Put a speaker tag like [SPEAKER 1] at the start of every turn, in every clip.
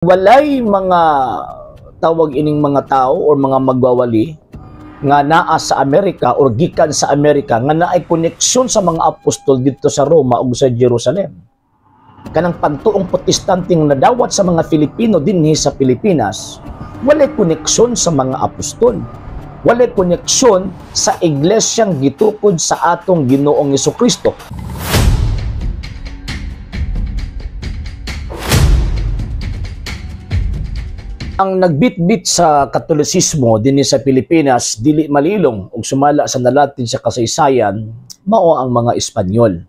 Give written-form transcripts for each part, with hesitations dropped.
[SPEAKER 1] Walay mga tawag ining mga tao or mga magwawali nga naa sa Amerika or gikan sa Amerika nga naay koneksyon sa mga apostol dito sa Roma ug sa Jerusalem. Kanang pagtuong protestanting nadawat sa mga Filipino dinhi sa Pilipinas, walay koneksyon sa mga apostol. Walay koneksyon sa iglesyang gitukod sa atong Ginoong Hesukristo. Ang nagbitbit sa Katolisismo dinhi sa Pilipinas dili malilong ug sumala sa nalatid sa kasaysayan mao ang mga Espanyol.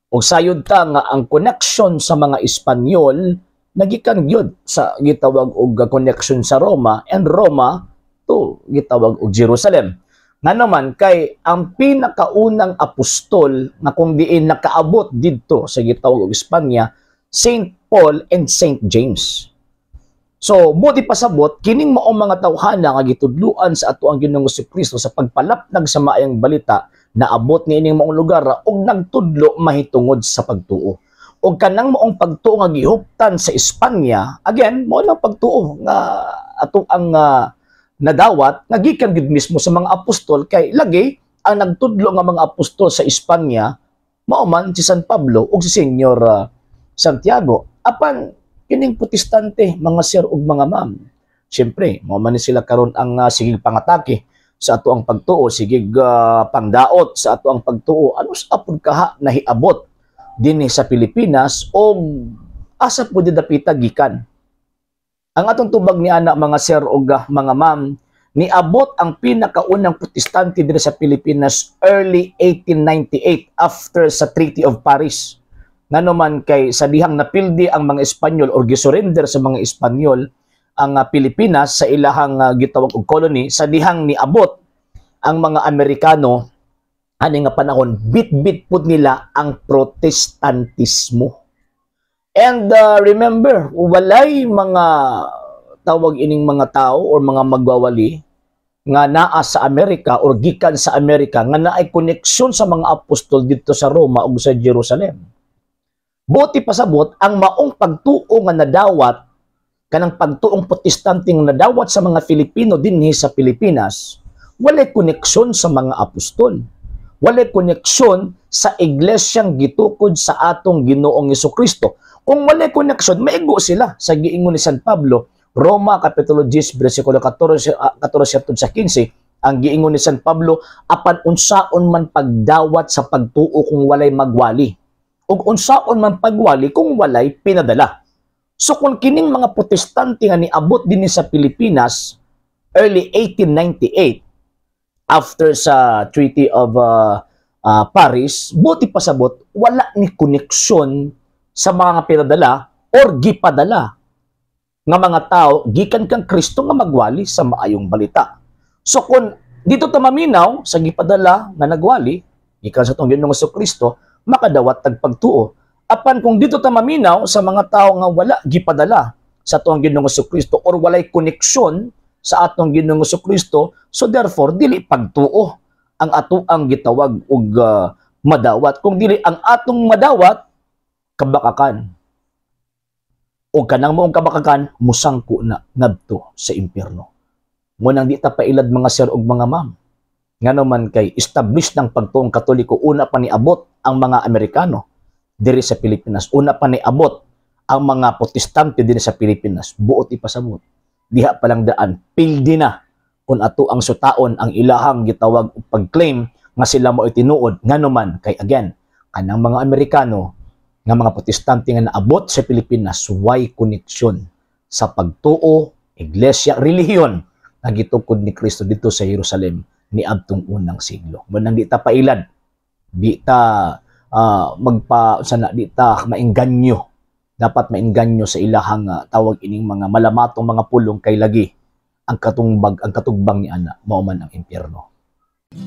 [SPEAKER 1] Ug sayod ta nga ang connection sa mga Espanyol nagikan gyud sa gitawag og connection sa Roma, and Roma to gitawag og Jerusalem. Nga naman kay ang pinakaunang apostol na kung diin nakaabot didto sa gitawag og Espanya, Saint Paul and Saint James. So, buti pasabot, kining maong mga tawhana nga gitudluan sa ato ang Ginoong Jesucristo sa pagpalapnag sa maayong balita na abot ni ining maong lugar ug nagtudlo mahitungod sa pagtuo. Ug kanang maong pagtuo nga gihuptan sa Espanya, again, mao lang pagtuo nga ato ang nadawat nga gikan gid mismo sa mga apostol kay lagi ang nagtudlo nga mga apostol sa Espanya mao man si San Pablo ug si Senyor Santiago. Apan kining protestante, mga sir ug mga ma'am, siyempre, mao man sila karon ang sigig pangatake sa ato ang pagtuo, sigig pangdaot sa ato ang pagtuo. Ano sa apod kaha nahiabot dinhi sa Pilipinas o asa pud dapita gikan? Ang atong tubag ni ana mga sir ug mga ma'am, niabot ang pinakaunang protestante dinhi sa Pilipinas early 1898 after sa Treaty of Paris. Ngano man kay sa dihang napildi ang mga Espanyol or gisurrender sa mga Espanyol ang Pilipinas sa ilahang gitawag og colony, sa dihang niabot ang mga Amerikano ani nga panahon, bit-bit pud nila ang protestantismo. And remember, walay mga tawag ining mga tao or mga magwawali nga naa sa Amerika or gikan sa Amerika nga naay koneksyon sa mga apostol dito sa Roma ug sa Jerusalem. Buti pasabot ang maong pagtuo nga nadawat kanang pagtuong protestanting nadawat sa mga Filipino dinhi sa Pilipinas, walay koneksyon sa mga apostol. Walay koneksyon sa iglesyang gitukod sa atong Ginoong Hesukristo. Kung walay koneksyon, maigo sila sa giingon ni San Pablo, Roma kapitulo 10 bersikulo 14 sa 15, ang giingon ni San Pablo, apan unsaon man pagdawat sa pagtuo kung walay magwali, ug unsaon man pagwali kung walay pinadala. So kung kining mga protestante nga niabot dinhi sa Pilipinas early 1898 after sa Treaty of Paris, buti pasabot wala ni koneksyon sa mga pinadala or gipadala nga mga tao gikan kang Kristo nga magwali sa maayong balita. So kung dito ta maminaw sa gipadala nga nagwali gikan sa atong Ginoong Jesucristo, makadawat tag pagtuo. Apan kung dito ta maminaw sa mga tao nga wala gipadala sa atong Ginoong Jesucristo or walay koneksyon sa atong Ginoong Jesucristo, so therefore dili pagtuo ang ato ang gitawag og madawat. Kung dili ang atong madawat, kabakakan. O kanang moong kabakakan, musangko na ngadto sa impyerno. Ngunang di ta pailad mga sir ug mga ma'am. Ngano man kay established ng pagtuong Katoliko, una pa niabot ang mga Amerikano diri sa Pilipinas, una pa niabot ang mga Protestante diri sa Pilipinas, buot ipasabot. Diha pa lang daan, pildi na kung ato ang sutaon ang ilahang gitawag og pag-claim nga sila mo itinuod. Ngano man kay again, kanang mga Amerikano nga mga Protestante nga naabot sa Pilipinas, way koneksyon sa pagtuo, iglesia, relihiyon nga gitukod ni Kristo dito sa Jerusalem ni adtong unang siglo. Munang di ta pailad, di ta di ta maengganyo. Dapat maengganyo sa ilahang tawag ining mga malamatong mga pulong kay lagi ang katugbang ni ana mao man ang impyerno.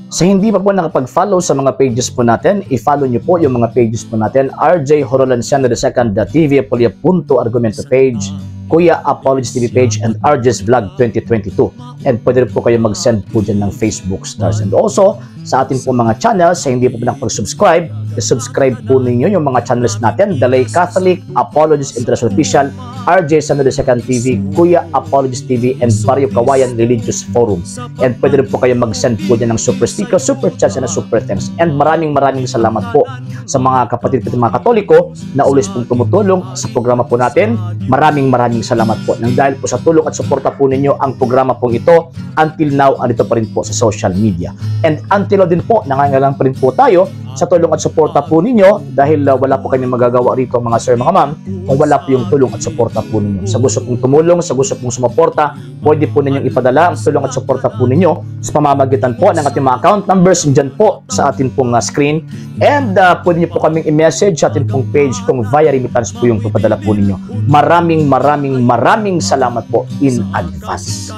[SPEAKER 1] Sa hindi pa po nakapag-follow sa mga pages po natin, i-follow niyo po yung mga pages po natin, RJ Horolanciano II TV Apolia Punto Argumento page, Kuya Apologist TV page, and RJ's Vlog 2022. And pwede rin po kayo mag-send po dyan ng Facebook stars. And also, sa ating po mga channels, sa hindi po nakapag-subscribe, i-subscribe po ninyo yung mga channels natin, The Lay Catholic, Apologist International Official, RJ Sanado Second TV, Kuya Apologist TV, and Barrio Kawayan Religious Forum. And pwede rin po kayo mag-send po dyan ng super sticker, super chats, and super thanks. And maraming salamat po sa mga kapatid at mga Katoliko na ulis pong tumutulong sa programa po natin. Maraming salamat po. Nang dahil po sa tulong at suporta po ninyo, ang programa pong ito, until now, andito pa rin po sa social media. And until now din po, nangangailangan pa rin po tayo sa tulong at suporta po ninyo dahil wala po kami magagawa rito mga sir, mga ma'am, kung wala po yung tulong at suporta po ninyo. Sa gusto pong tumulong, sa gusto pong sumuporta, pwede po ninyong ipadala ang tulong at suporta po ninyo sa pamamagitan po ng ating mga account numbers dyan po sa ating pong screen. And pwede nyo po kaming i-message sa ating pong page kung via remittance po yung papadala po ninyo. Maraming salamat po in advance.